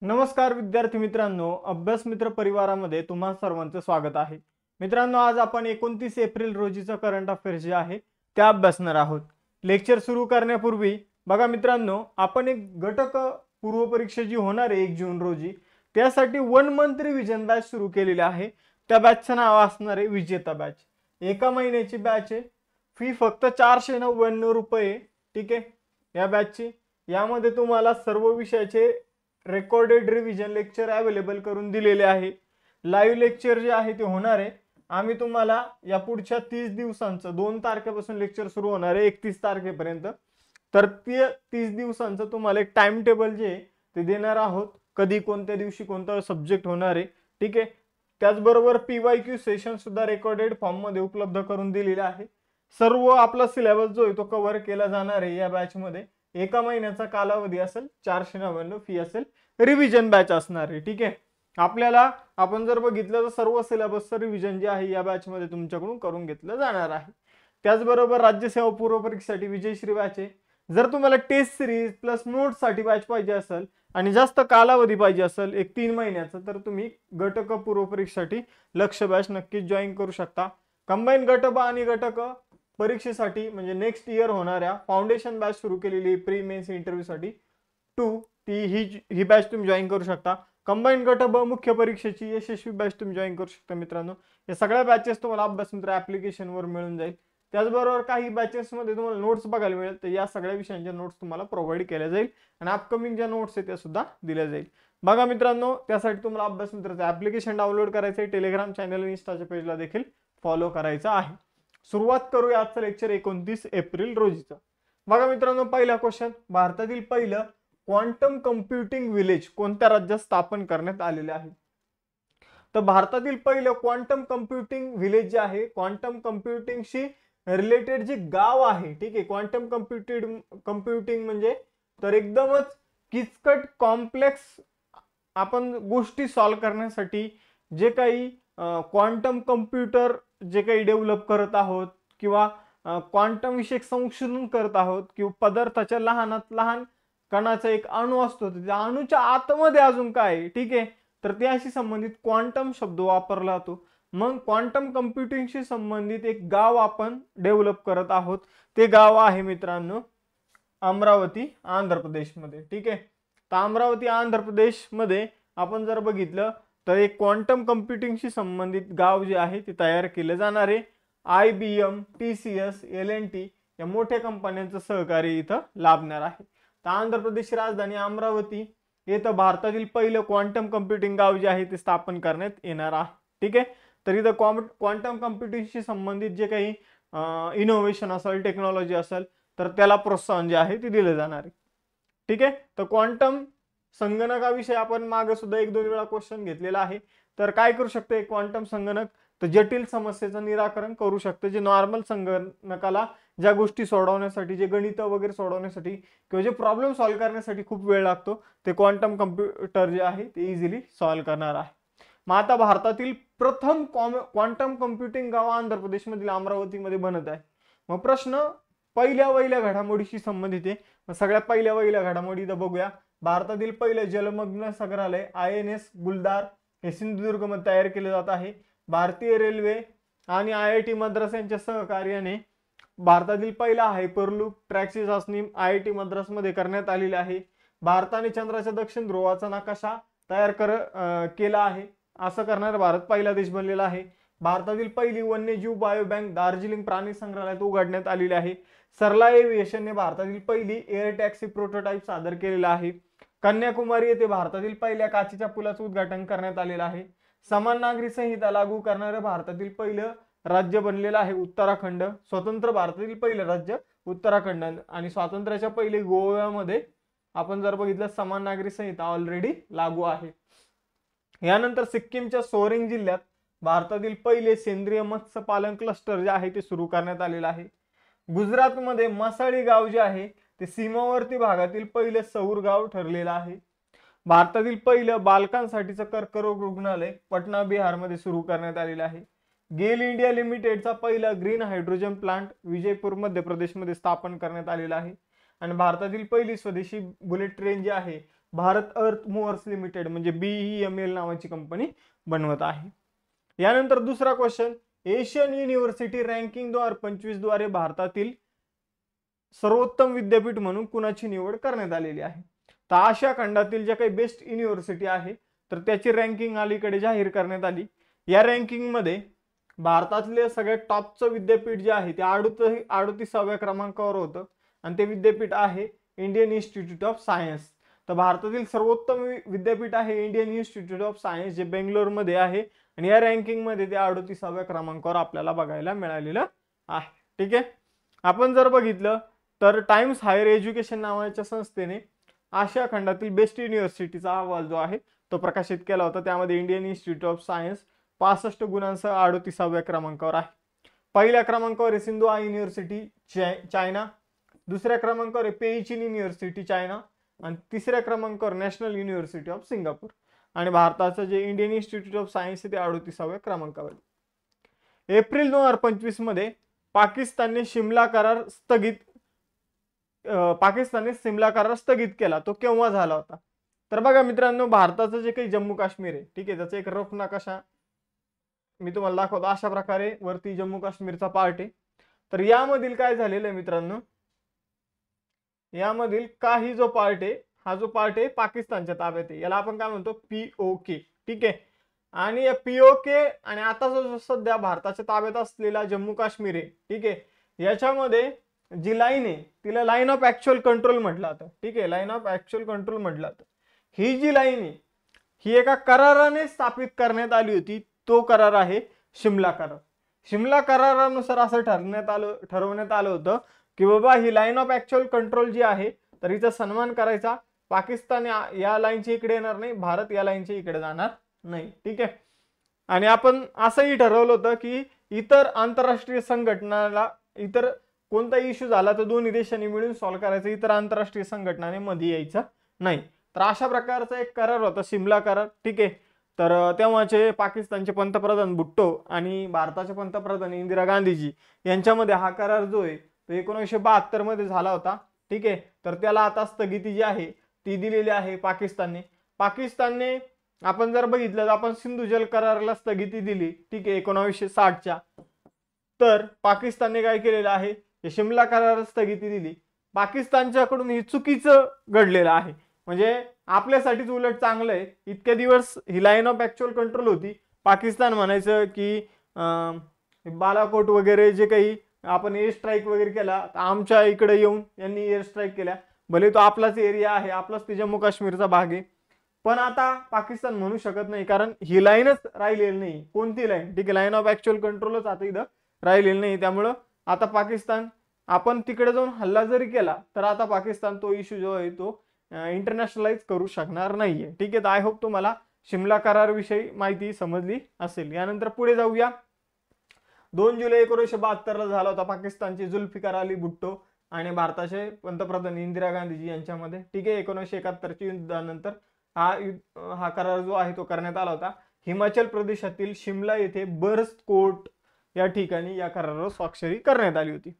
नमस्कार विद्यार्थी मित्रांनो, अभ्यास मित्र परिवारामध्ये तुम्हा सर्वांचं स्वागत आहे. मित्रांनो, आज आपण 29 एप्रिल रोजीचा करंट अफेअर्स जे आहे ते अभ्यासणार आहोत. लेक्चर सुरू करण्यापूर्वी बघा मित्रांनो, आपण एक घटक पूर्व परीक्षा जी होणार आहे 1 जून रोजी, त्यासाठी 1 मंथ रिव्हिजन बॅच सुरू केलेली आहे. त्या बॅचचं नाव असणार आहे विजेता बॅच. एका महिन्याची बॅच आहे. फी फक्त 499 रुपये. ठीक आहे. या बॅचची यामध्ये तुम्हाला सर्व विषयाचे रेकॉर्डेड रिव्हिजन लेक्चर अवेलेबल करून दिलेले आहे. लाईव्ह लेक्चर जे आहे ते होणार आहे. आम्ही तुम्हाला या पुढच्या 30 दिवसांचं 2 तारखेपासून लेक्चर सुरू होणार आहे 31 तारखेपर्यंत. तर 30 दिवसांचं तुम्हाला एक टाइम टेबल जे ते देणार आहोत. कधी कोणत्या दिवशी कोणता सब्जेक्ट होणार आहे. ठीक आहे. त्याचबरोबर PYQ सेशन सुद्धा रेकॉर्डेड फॉर्म मध्ये उपलब्ध करून दिलेले आहे. सर्व आपला सिलेबस जो आहे तो कव्हर केला जाणार आहे या बॅच मध्ये. एका महिन्याचा कालावधी असेल, 499 फी असेल, रिव्हिजन बॅच असणार आहे. ठीक आहे. आपल्याला आपण जर बघितलं तर सर्व सिलेबसचं रिव्हिजन जे आहे या बॅच मध्ये तुमच्याकडून करून घेतलं जाणार आहे. त्याचबरोबर राज्यसेवा पूर्व परीक्षेसाठी विजयश्री बॅच आहे. जर तुम्हाला टेस्ट सिरीज प्लस नोट्स साठी बॅच पाहिजे असेल आणि जास्त कालावधी पाहिजे असेल एक 3 महिन्याचा, तर तुम्ही घटक पूर्व परीक्षेसाठी लक्ष बॅच नक्कीच जॉईन करू शकता. कंबाईन गटब आणि घटक परीक्षेसाठी म्हणजे नेक्स्ट इयर होणाऱ्या फाउंडेशन बॅच सुरू केलेली प्री मेन्स इंटरव्ह्यू साठी 2 ही बॅच तुम्ही जॉईन करू शकता. कंबाईन गटब मुख्य परीक्षेची यशस्वी बॅच तुम्ही जॉईन करू शकता. मित्रांनो, या सगळ्या बॅचेस तुम्हाला अभ्यास मित्र ऍप्लिकेशनवर मिळून जाईल. त्याचबरोबर काही बॅचेस मध्ये तुम्हाला नोट्स बघायला मिळेल. तर या सगळ्या विषयांच्या नोट्स तुम्हाला प्रोव्हाइड केल्या जाईल आणि अपकमिंग ज्या नोट्स आहेत त्या सुद्धा दिल्या जाईल. बघा मित्रांनो, त्यासाठी तुम्हाला अभ्यास मित्राचं ऍप्लिकेशन डाउनलोड करायचं आहे. टेलिग्राम चॅनल आणि इंस्टाच्या पेजला देखील फॉलो करायचं आहे. सुरुवात करूया आजचं लेक्चर 29 एप्रिल रोजीचं. बघा मित्रांनो, पहिला क्वेश्चन, भारतातील पहिलं क्वांटम कम्प्युटिंग विलेज कोणत्या राज्यात स्थापन करण्यात आलेले आहे? तर भारतातील पहिलं क्वांटम कम्प्युटिंग विलेज जे आहे, क्वांटम कम्प्युटिंगशी रिलेटेड जे गाव आहे, ठीक आहे, क्वांटम कम्प्युटिंग म्हणजे तर एकदमच किचकट कॉम्प्लेक्स आपण गोष्टी सॉल्व्ह करण्यासाठी जे काही क्वांटम कम्प्युटर जे काही डेव्हलप करत आहोत किंवा क्वांटम विषयक संशोधन करत आहोत किंवा पदार्थाच्या लहानात लहान कणाचा एक अणू असतो, त्या अणूच्या आतमध्ये अजून काय, ठीक आहे, तर त्याशी संबंधित क्वांटम शब्द वापरला जातो. मग क्वांटम कम्प्युटिंगशी संबंधित एक गाव आपण डेव्हलप करत आहोत. ते गाव आहे मित्रांनो अमरावती, आंध्र प्रदेश मध्ये. ठीक आहे. तर अमरावती आंध्र प्रदेश मध्ये आपण जर बघितलं तर एक क्वांटम कम्प्युटिंगशी संबंधित गाव जे आहे ते तयार केले जाणार आहे. IBM, TCS, L&T या मोठ्या कंपन्यांचं सहकार्य इथं लाभणार आहे. तर आंध्र प्रदेशची राजधानी अमरावती येथे भारतातील पहिलं क्वांटम कम्प्युटिंग गाव जे आहे ते स्थापन करण्यात येणार आहे. ठीक आहे. तर इथं क्वांटम कम्प्युटिंगशी संबंधित जे काही इनोव्हेशन असेल, टेक्नॉलॉजी असेल, तर त्याला प्रोत्साहन जे आहे ते दिले जाणार आहे. ठीक आहे. तर क्वांटम संगणकाविषयी आपण मागे सुद्धा 1-2 वेळा क्वेश्चन घेतलेला आहे. तर काय करू शकते क्वांटम संगणक? तर जटिल समस्येचं निराकरण करू शकते. जे नॉर्मल संगणकाला ज्या गोष्टी सोडवण्यासाठी, जे गणित वगैरे सोडवण्यासाठी किंवा जे प्रॉब्लेम सॉल्व्ह करण्यासाठी खूप वेळ लागतो, ते क्वांटम कम्प्युटर जे आहे ते इझिली सॉल्व्ह करणार आहे. मग आता भारतातील प्रथम क्वांटम कम्प्युटिंग गाव आंध्र प्रदेशमधील अमरावतीमध्ये बनत आहे. मग प्रश्न पहिल्या वहिल्या घडामोडीशी संबंधित आहे. मग सगळ्यात पहिल्या वहिल्या घडामोडी इथं बघूया. भारतातील पहिले जलमग्न संग्रहालय INS गुलदार हे सिंधुदुर्ग मध्ये तयार केले जात आहे. भारतीय रेल्वे आणि IIT मद्रास यांच्या सहकार्याने भारतातील पहिला हायपरलूप ट्रॅकची चाचणी IIT मद्रास मध्ये करण्यात आलेली आहे. भारताने चंद्राच्या दक्षिण ध्रुवाचा नकाशा तयार केला आहे. असं करणारा भारत पहिला देश बनलेला आहे. भारतातील पहिली वन्यजीव बायो बँक दार्जिलिंग प्राणी संग्रहालयात उघडण्यात आलेली आहे. सरला एव्हिएशनने भारतातील पहिली एअर टॅक्सी प्रोटोटाइप सादर केलेला आहे. कन्याकुमारी येथे भारतातील पहिल्या काचेच्या पुलाचं उद्घाटन करण्यात आलेलं आहे. समान नागरी संहिता लागू करणारं भारतातील पहिलं राज्य बनलेलं आहे उत्तराखंड. स्वतंत्र भारतातील पहिलं राज्य उत्तराखंड आणि स्वातंत्र्याच्या पहिले गोव्यामध्ये आपण जर बघितलं समान नागरी संहिता ऑलरेडी लागू आहे. यानंतर सिक्कीमच्या सोरेंग जिल्ह्यात भारतातील पहिले सेंद्रिय मत्स्य पालन क्लस्टर जे आहे ते सुरू करण्यात आलेलं आहे. गुजरातमध्ये मसाळी गाव जे आहे ते सीमावर्ती भागातील पहिले सौर गाव ठरलेलं आहे. भारतातील पहिलं बालकांसाठीचं कर्करोग रुग्णालय पटना बिहारमध्ये सुरू करण्यात आलेलं आहे. गेल इंडिया लिमिटेडचा पहिला ग्रीन हायड्रोजन प्लांट विजयपूर मध्य प्रदेशमध्ये स्थापन करण्यात आलेला आहे. आणि भारतातील पहिली स्वदेशी बुलेट ट्रेन जी आहे भारत अर्थ मूव्हर्स लिमिटेड म्हणजे BEML नावाची कंपनी बनवत आहे. यानंतर दुसरा क्वेश्चन, एशियन युनिव्हर्सिटी रँकिंग 2025 द्वारे भारतातील सर्वोत्तम विद्यापीठ म्हणून कुणाची निवड करण्यात आलेली आहे? तर आशिया खंडातील ज्या काही बेस्ट युनिव्हर्सिटी आहे तर त्याची रँकिंग अलीकडे जाहीर करण्यात आली. या रँकिंग मध्ये भारतातले सगळ्यात टॉपचं विद्यापीठ जे आहे ते 38व्या क्रमांकावर होतं आणि ते विद्यापीठ आहे इंडियन इन्स्टिट्यूट ऑफ सायन्स. तर भारतातील सर्वोत्तम विद्यापीठ आहे इंडियन इन्स्टिट्यूट ऑफ सायन्स जे बेंगलोरमध्ये आहे आणि या रँकिंग मध्ये ते 38व्या क्रमांकावर आपल्याला बघायला मिळालेलं आहे. ठीक आहे. आपण जर बघितलं तर टाइम्स हायर एज्युकेशन नावाच्या संस्थेने आशिया खंडातील बेस्ट युनिव्हर्सिटीचा अहवाल जो आहे तो प्रकाशित केला होता. त्यामध्ये इंडियन इन्स्टिट्यूट ऑफ सायन्स 65 गुणांसह 38व्या क्रमांकावर आहे. पहिल्या क्रमांकावर आहे सिंधुआ युनिव्हर्सिटी चायना, दुसऱ्या क्रमांकावर आहे पेईचिन युनिव्हर्सिटी चायना आणि तिसऱ्या क्रमांकावर नॅशनल युनिव्हर्सिटी ऑफ सिंगापूर आणि भारताचं जे इंडियन इन्स्टिट्यूट ऑफ सायन्स आहे ते 38व्या क्रमांकावर. एप्रिल 2025 मध्ये पाकिस्तानने शिमला करार स्थगित केला. तो केव्हा झाला होता? तर बघा मित्रांनो, भारताचं जे काही जम्मू काश्मीर आहे, ठीक आहे, त्याचा एक रफ नकाशा मी तुम्हाला दाखवतो. अशा प्रकारे वरती जम्मू काश्मीरचा पार्ट आहे. तर यामधील काय झालेलं आहे मित्रांनो, यामधील काही जो पार्ट आहे हा जो पार्ट आहे पाकिस्तानच्या ताब्यात आहे. याला आपण काय म्हणतो? POK. ठीक आहे. आणि या POK आणि आता जो सध्या भारताच्या ताब्यात असलेला जम्मू काश्मीर आहे, ठीक आहे, याच्यामध्ये जी लाईन आहे तिला लाईन ऑफ ऍक्च्युअल कंट्रोल म्हटलं जातं. ठीक आहे, लाईन ऑफ ऍक्च्युअल कंट्रोल म्हटलं जातं. ही जी लाईन आहे ही एका कराराने स्थापित करण्यात आली होती. तो करार आहे शिमला करार. शिमला करारानुसार असं ठरवण्यात आलं होतं की बाबा ही लाईन ऑफ ऍक्च्युअल कंट्रोल जी आहे तर हिचा सन्मान करायचा. पाकिस्तान या लाईनच्या इकडे येणार नाही, भारत या लाईनच्या इकडे जाणार नाही. ठीक आहे. आणि आपण असंही ठरवलं होतं की इतर आंतरराष्ट्रीय संघटनाला इतर कोणता इश्यू झाला तर दोन्ही देशांनी मिळून सॉल्व्ह करायचं, इतर आंतरराष्ट्रीय संघटनाने मध्ये यायचं नाही. तर अशा प्रकारचा एक करार होता शिमला करार. ठीक आहे. तर तेव्हाचे पाकिस्तानचे पंतप्रधान भुट्टो आणि भारताचे पंतप्रधान इंदिरा गांधीजी यांच्यामध्ये हा करार जो आहे तो 1972 मध्ये झाला होता. ठीक आहे. तर त्याला आता स्थगिती जी आहे ती दिलेली आहे पाकिस्तानने आपण जर बघितलं तर आपण सिंधू जल कराराला स्थगिती दिली. ठीक आहे, 1960च्या. तर पाकिस्तानने काय केलेलं आहे, शिमला कराराला स्थगिती दिली. पाकिस्तानच्याकडून हे चुकीचं घडलेलं आहे. म्हणजे आपल्यासाठीच उलट चांगलं आहे. इतके दिवस ही लाईन ऑफ ऍक्च्युअल कंट्रोल होती. पाकिस्तान म्हणायचं की बालाकोट वगैरे जे काही आपण एअर स्ट्राईक वगैरे केला, आमच्या इकडे येऊन यांनी एअर स्ट्राईक केल्या. भले तो आपलाच एरिया आहे, आपलाच ते जम्मू काश्मीरचा भाग आहे, पण आता पाकिस्तान म्हणू शकत नाही कारण ही लाईनच राहिलेली नाही. कोणती लाईन? ठीक आहे, लाईन ऑफ ऍक्च्युअल कंट्रोलच आता इथं राहिलेली नाही. त्यामुळं आता पाकिस्तान आपण तिकडे जाऊन हल्ला जरी केला तर आता पाकिस्तान तो इश्यू जो आहे तो इंटरनॅशनलाइज करू शकणार नाहीये. ठीक आहे. तर आय होप तुम्हाला शिमला करार विषयी माहिती समजली असेल. यानंतर पुढे जाऊया. 2 जुलै 1972 ला झाला होता पाकिस्तानचे जुल्फिकार अली भुट्टो आणि भारताचे पंतप्रधान इंदिरा गांधीजी यांच्यामध्ये. ठीक आहे. 1971च्या युद्धानंतर हा करार जो आहे तो करण्यात आला होता. हिमाचल प्रदेशातील शिमला येथे बर्स्ट कोर्ट या ठिकाणी या करारावर स्वाक्षरी करण्यात आली होती.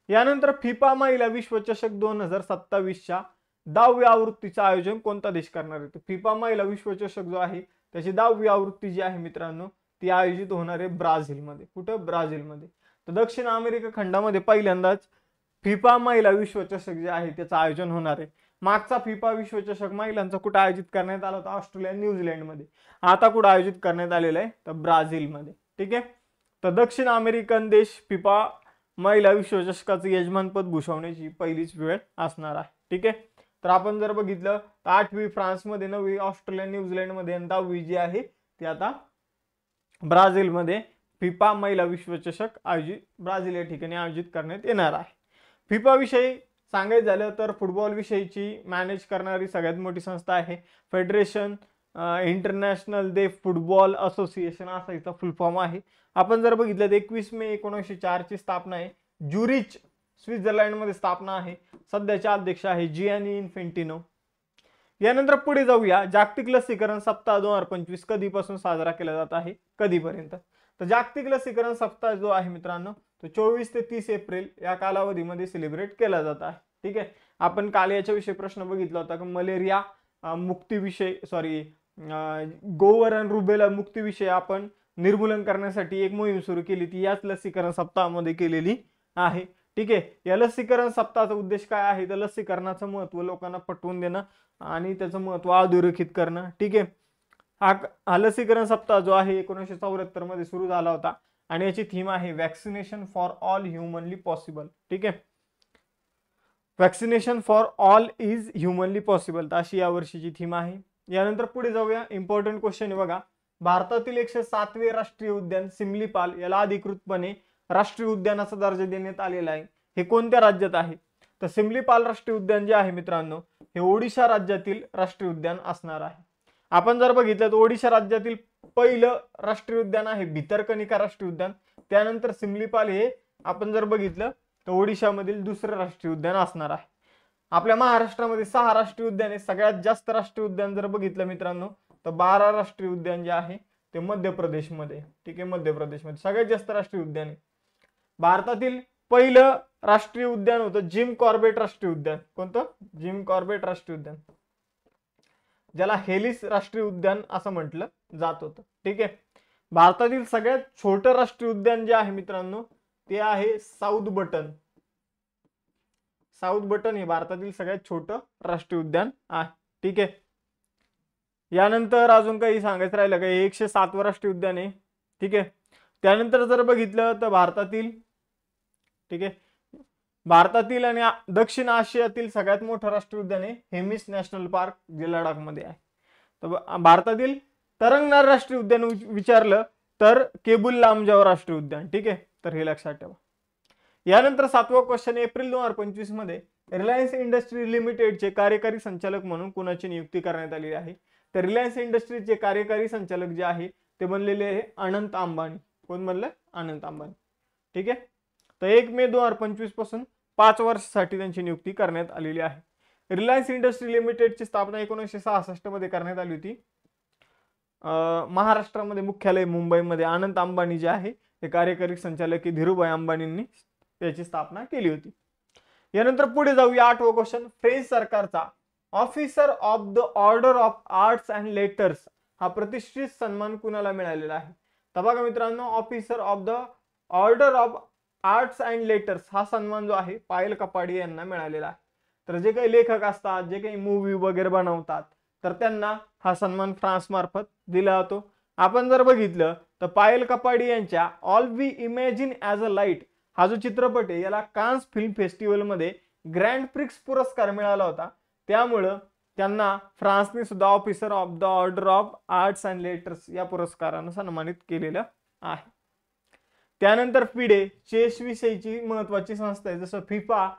यानंतर फिफा महिला विश्वचषक 2027च्या 10वी आवृत्तीचं आयोजन कोणता देश करणार आहे? फिफा महिला विश्वचषक जो आहे त्याची 10वी आवृत्ती जी आहे मित्रांनो ती आयोजित होणार आहे ब्राझीलमध्ये. कुठं? ब्राझीलमध्ये. तर दक्षिण अमेरिका खंडामध्ये पहिल्यांदाच फिफा महिला विश्वचषक जे आहे त्याचं आयोजन होणार आहे. मागचा फिफा विश्वचषक महिलांचा कुठं आयोजित करण्यात आला होता? ऑस्ट्रेलिया न्यूझीलंडमध्ये. आता कुठं आयोजित करण्यात आलेला आहे? तर ब्राझीलमध्ये. ठीक आहे. तर दक्षिण अमेरिकन देश फिफा महिला विश्वचषकाचं यजमानपद भूषवण्याची पहिलीच वेळ असणार आहे. ठीक आहे. तर आपण जर बघितलं तर 8वी फ्रान्समध्ये, 9वी ऑस्ट्रेलिया न्यूझीलंडमध्ये आणि 10वी जी आहे ती आता ब्राझीलमध्ये फिफा महिला विश्वचषक ब्राझील या ठिकाणी आयोजित करण्यात येणार आहे. फिफा विषयी सांगायचं झालं तर फुटबॉल विषयीची मॅनेज करणारी सगळ्यात मोठी संस्था आहे फेडरेशन इंटरनॅशनल दे फुटबॉल असोसिएशन असा याचा फुल फॉर्म आहे. आपण जर बघितलं तर 21 मे 1904 ची स्थापना आहे. ज्युरिच स्वित्झर्लंडमध्ये स्थापना आहे. सध्याचे अध्यक्ष आहे जियानी इन्फेंटिनो. यानंतर पुढे जाऊया. जागतिक लसीकरण सप्ताह 2025 कधीपासून साजरा केला जात आहे? कधीपर्यंत? तर जागतिक लसीकरण सप्ताह जो आहे मित्रांनो तो 24 ते 30 एप्रिल या कालावधीमध्ये सेलिब्रेट केला जात आहे. ठीक आहे. आपण काल याच्याविषयी प्रश्न बघितला होता की मलेरिया मुक्तीविषयी गोवर आणि रुबेला मुक्तीविषयी आपण निर्मूलन करण्यासाठी एक मोहीम सुरू केली ती याच लसीकरण सप्ताहामध्ये केलेली आहे. ठीक आहे. या लसीकरण सप्ताहाचा उद्देश काय आहे तर लसीकरणाचं महत्व लोकांना पटवून देणं आणि त्याचं महत्व अधोरेखित करणं. ठीक आहे. हा लसीकरण सप्ताह जो आहे 1974 मध्ये सुरू झाला होता आणि याची थीम आहे vaccination for all humanly possible. ठीक आहे. Vaccination for all is humanly possible, तर अशी या वर्षीची थीम आहे. यानंतर पुढे जाऊया. इम्पॉर्टंट क्वेश्चन आहे बघा. भारतातील 107वे राष्ट्रीय उद्यान सिमलीपाल याला अधिकृतपणे राष्ट्रीय उद्यानाचा दर्जा देण्यात आलेला आहे. हे कोणत्या राज्यात आहे तर सिमलीपाल राष्ट्रीय उद्यान जे आहे मित्रांनो हे ओडिशा राज्यातील राष्ट्रीय उद्यान असणार आहे. आपण जर बघितलं तर ओडिशा राज्यातील पहिलं राष्ट्रीय उद्यान आहे भितरकनिका राष्ट्रीय उद्यान. त्यानंतर सिमलीपाल हे आपण जर बघितलं तर ओडिशामधील दुसरं राष्ट्रीय उद्यान असणार आहे. आपल्या महाराष्ट्रामध्ये 6 राष्ट्रीय उद्यान आहे. सगळ्यात जास्त राष्ट्रीय उद्यान जर बघितलं मित्रांनो तर 12 राष्ट्रीय उद्यान जे आहे ते मध्य प्रदेशमध्ये. ठीक आहे. मध्य प्रदेशमध्ये सगळ्यात जास्त राष्ट्रीय उद्यान आहे. भारतातील पहिलं राष्ट्रीय उद्यान होतं जिम कॉर्बेट राष्ट्रीय उद्यान. कोणतं? जिम कॉर्बेट राष्ट्रीय उद्यान, ज्याला हेलिस राष्ट्रीय उद्यान असं म्हटलं जात होतं. ठीक आहे. भारतातील सगळ्यात छोटं राष्ट्रीय उद्यान जे आहे मित्रांनो ते आहे साऊथ बटन. साऊथ बटन हे भारतातील सगळ्यात छोटं राष्ट्रीय उद्यान आहे. ठीक आहे. यानंतर अजून काही सांगायचं राहिलं का 107वं राष्ट्रीय उद्यान आहे. ठीक आहे. त्यानंतर जर बघितलं तर भारतातील ठीक आहे भारतातील आणि दक्षिण आशियातील सगळ्यात मोठं राष्ट्रीय उद्यान आहे हेमिस नॅशनल पार्क जे लडाखमध्ये आहे. तर भारतातील तरंगणार राष्ट्रीय उद्यान विचारलं तर केबुल लामजाव राष्ट्रीय उद्यान. ठीक आहे. तर हे लक्षात ठेवा. यानंतर 7वा क्वेश्चन एप्रिल 2025 मध्ये रिलायन्स इंडस्ट्री लिमिटेडचे कार्यकारी संचालक म्हणून कुणाची नियुक्ती करण्यात आली आहे तर रिलायन्स इंडस्ट्रीचे कार्यकारी संचालक जे आहे ते बनलेले आहे अनंत अंबानी. कोण बनलं? अनंत अंबानी. ठीक आहे. तर 1 मे 2025 पासून 5 वर्षासाठी त्यांची नियुक्ती करण्यात आलेली आहे. रिलायन्स इंडस्ट्री लिमिटेडची स्थापना 1966 मध्ये करण्यात आली होती. महाराष्ट्रामध्ये मुख्यालय मुंबईमध्ये. अनंत अंबानी जे आहे ते कार्यकारी संचालक धीरूभाई अंबानींनी याची स्थापना केली होती. यानंतर पुढे जाऊया. 8वा क्वेश्चन फ्रेंच सरकारचा officer of the order of arts and letters हा प्रतिष्ठित सन्मान कुणाला मिळालेला आहे तर बघा मित्रांनो officer of the order of arts and letters हा सन्मान जो आहे पायल कपाडिया यांना मिळालेला आहे. तर जे काही लेखक असतात जे काही मूवी वगैरे बनवतात तर त्यांना हा सन्मान फ्रान्स मार्फत दिला जातो. आपण जर बघितलं तर पायल कपाडिया यांच्या all we imagine as a light हा जो चित्रपट आहे याला कान्स फिल्म फेस्टिवल मध्ये ग्रँड प्रिक्स पुरस्कार मिळाला होता. त्यामुळं त्यांना फ्रान्सने सुद्धा officer of the order of arts and letters या पुरस्कारानं सन्मानित केलेलं आहे. त्यानंतर फिडे चेस विषयीची महत्वाची संस्था आहे. जसं फिफा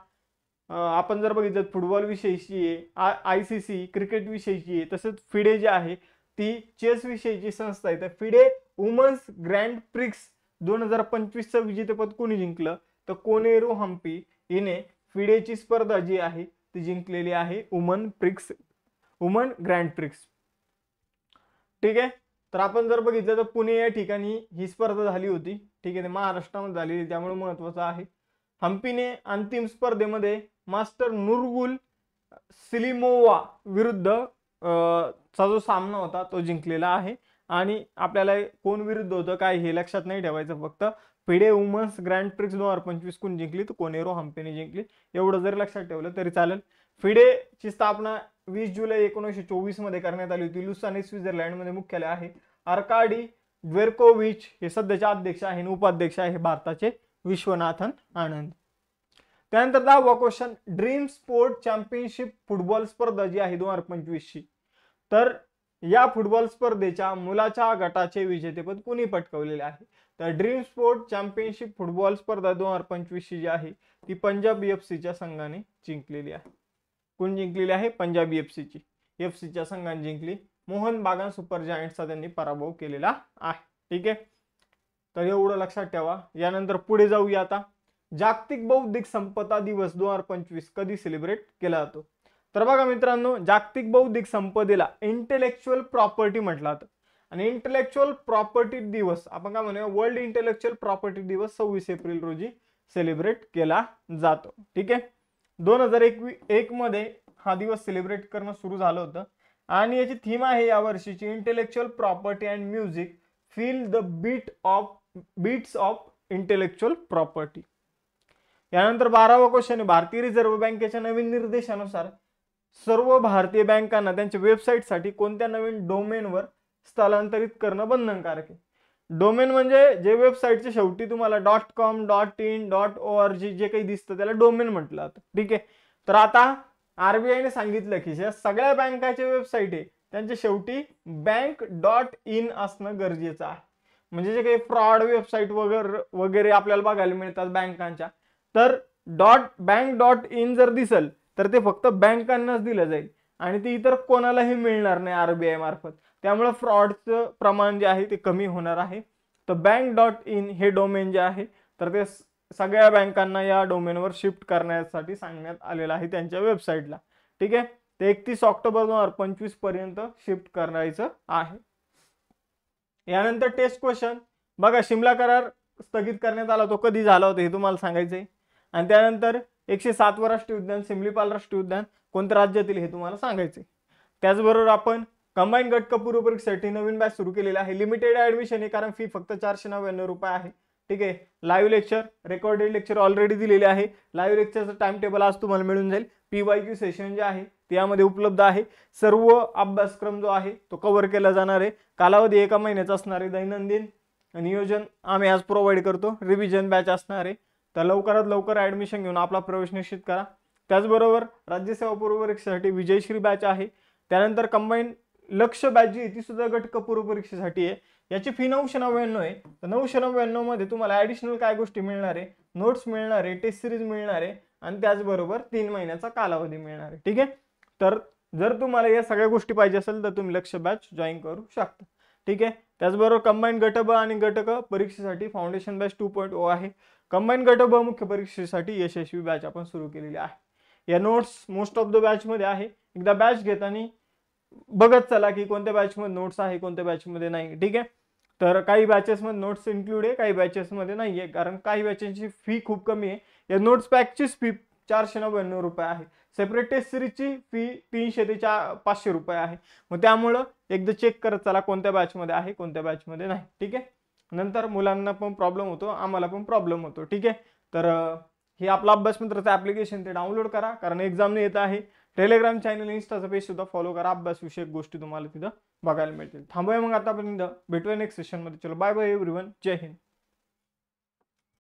आपण जर बघितलं फुटबॉल विषयीची आहे, ICC क्रिकेट विषयीची आहे, तसंच फिडे जे आहे ती चेस विषयीची संस्था आहे. तर फिडे वुमन्स ग्रँड प्रिक्स 2025चं विजेतेपद कोणी जिंकलं तर कोनेरो हम्पी हिने फिडेची स्पर्धा जी आहे ती जिंकलेली आहे वुमन ग्रँड प्रिक्स. ठीक आहे. तर आपण जर बघितलं तर पुणे या ठिकाणी ही स्पर्धा झाली होती. ठीक आहे. महाराष्ट्रामध्ये झालेली त्यामुळे महत्वाचं आहे. हम्पीने अंतिम स्पर्धेमध्ये मास्टर नुरगुल सिलिमोवा विरुद्ध चा जो सामना होता तो जिंकलेला आहे. आणि आपल्याला कोण विरुद्ध होतं काय हे लक्षात नाही ठेवायचं. फक्त फिडे वुमन्स ग्रँड प्रिक्स 2025 कोण जिंकली तर कोनेरो हम्पीने जिंकली. एवढं जरी लक्षात ठेवलं तरी चालेल. फिडेची स्थापना 20 जुलै 1924 मध्ये करण्यात आली होती. लुसाने स्वित्झर्लंड मध्ये मुख्यालय आहे. आर्काडी द्वेरकोविच हे सध्याचे अध्यक्ष आहे आणि उपाध्यक्ष आहे भारताचे विश्वनाथन आनंद. त्यानंतर 10वा question dream sport championship football स्पर्धा जी आहे 2025 ची तर या फुटबॉल स्पर्धेच्या मुलाच्या गटाचे विजेतेपद कुणी पटकावलेले आहे तर ड्रीम स्पोर्ट चॅम्पियनशिप फुटबॉल स्पर्धा 2025 जी आहे ती पंजाब FCच्या संघाने जिंकलेली आहे. कोण जिंकलेली आहे? पंजाब FCच्या संघाने जिंकली. मोहन बागान सुपर जायंट्सचा त्यांनी पराभव केलेला आहे. ठीक आहे. तर एवढं लक्षात ठेवा. यानंतर पुढे जाऊया. आता जागतिक बौद्धिक संपदा दिवस 2025 कधी सेलिब्रेट केला जातो तर बघा मित्रांनो जागतिक बौद्धिक संपदेला इंटेलेक्च्युअल प्रॉपर्टी म्हटलं जातं आणि इंटेलेक्च्युअल प्रॉपर्टी दिवस आपण काय म्हणूया वर्ल्ड इंटेलेक्च्युअल प्रॉपर्टी दिवस 26 एप्रिल रोजी सेलिब्रेट केला जातो. ठीक आहे. 2001 मध्ये हा दिवस सेलिब्रेट करणं सुरू झालं होतं आणि याची थीम आहे या वर्षीची intellectual property and music feel the beats of intellectual property. यानंतर 12वा क्वेश्चन आहे, भारतीय रिझर्व्ह बँकेच्या नवीन निर्देशानुसार सर्व भारतीय बँकांना त्यांच्या वेबसाईटसाठी कोणत्या नवीन डोमेनवर स्थलांतरित करणं बंधनकारक आहे. डोमेन म्हणजे जे वेबसाईटच्या शेवटी तुम्हाला .com .in .org जे काही दिसतं त्याला डोमेन म्हटलं जातं. ठीक आहे. तर आता आरबीआयने सांगितलं की ज्या सगळ्या बँकाच्या वेबसाईट आहे त्यांच्या शेवटी bank.in असणं गरजेचं आहे. म्हणजे जे काही फ्रॉड वेबसाईट वगैरे आपल्याला बघायला मिळतात बँकांच्या, तर .bank.in जर दिसल तर ते फक्त बँकांनाच दिलं जाईल आणि ते इतर कोणालाही मिळणार नाही आरबीआय मार्फत. त्यामुळे फ्रॉडचं प्रमाण जे आहे ते कमी होणार आहे. तर bank.in हे डोमेन जे आहे तर ते सगळ्या बँकांना या डोमेनवर शिफ्ट करण्यासाठी सांगण्यात आलेलं आहे त्यांच्या वेबसाईटला. ठीक आहे. ते 31 ऑक्टोबर 2025 पर्यंत शिफ्ट करायचं आहे. यानंतर टेस्ट क्वेश्चन बघा, शिमला करार स्थगित करण्यात आला तो कधी झाला होता हे तुम्हाला सांगायचंय. आणि त्यानंतर 107वा राष्ट्रीय उद्यान सिमलीपाल राष्ट्रीय उद्यान कोणत्या राज्यातील हे तुम्हाला सांगायचंय. त्याचबरोबर आपण कंबाईन गट क पूर्व परीक्षेसाठी नवीन बॅच सुरू केलेला आहे. लिमिटेड ऍडमिशन आहे कारण फी फक्त 499 रुपये आहे. ठीक आहे. Live lecture recorded lecture already दिलेले आहे. लाईव्ह लेक्चरचं टाइम टेबल आज तुम्हाला मिळून जाईल. PYQ सेशन जे आहे ते यामध्ये उपलब्ध आहे. सर्व अभ्यासक्रम जो आहे तो कव्हर केला जाणार आहे. कालावधी 1 महिन्याचा असणार आहे. दैनंदिन नियोजन आम्ही आज प्रोव्हाइड करतो. रिव्हिजन बॅच असणार आहे. तर लवकरात लवकर ऍडमिशन घेऊन आपला प्रवेश निश्चित करा. त्याचबरोबर राज्यसेवा पूर्व परीक्षेसाठी विजयश्री बॅच आहे. त्यानंतर कंबाईन लक्ष बॅच जी ती सुद्धा गट क पूर्व परीक्षेसाठी आहे. याची फी 999 आहे. तर 999 मध्ये तुम्हाला ऍडिशनल काय गोष्टी मिळणार आहे, नोट्स मिळणार आहे, टेस्ट सिरीज मिळणार आहे आणि त्याचबरोबर 3 महिन्याचा कालावधी मिळणार आहे. ठीक आहे. तर जर तुम्हाला या सगळ्या गोष्टी पाहिजे असेल तर तुम्ही लक्ष बॅच जॉईन करू शकता. ठीक आहे. त्याचबरोबर कंबाईन गट ब आणि गट क परीक्षेसाठी फाउंडेशन बॅच 2.0 आहे. कंबाईन गट ब मुख्य परीक्षेसाठी यशस्वी बॅच आपण सुरू केलेली आहे. या notes most of the batch मध्ये आहे. एकदा बॅच घेताना बघत चला की कोणत्या बॅच मध्ये नोट्स आहे कोणत्या बॅच मध्ये नाही. ठीक आहे. तर काही बॅचेस मध्ये नोट्स इन्क्लूड आहे, काही बॅचेस मध्ये नाहीये कारण काही बॅचेसची फी खूप कमी आहे. या नोट्स पॅकचीच फी 499 रुपये आहे. सेपरेट टेस्ट सिरीजची फी 300 ते 500 रुपये आहे. मग त्यामुळं एकदा चेक करत चला कोणत्या बॅच मध्ये आहे कोणत्या बॅच मध्ये नाही. ठीक आहे. नंतर मुलांना पण प्रॉब्लेम होतो, आम्हाला पण प्रॉब्लेम होतो. ठीक आहे. तर हे आपला अभ्यास मित्राचं ऍप्लिकेशन ते डाउनलोड करा कारण एक्झाम येत आहे. टेलिग्राम चॅनल इंस्टाचा पेज सुद्धा फॉलो करा. अभ्यास विषयक गोष्टी तुम्हाला तिथं बघायला मिळतील. थांबूया मग आतापर्यंत, भेटूया नेक्स्ट सेशन मध्ये. चलो बाय बाय एव्हरीवन, जय हिंद.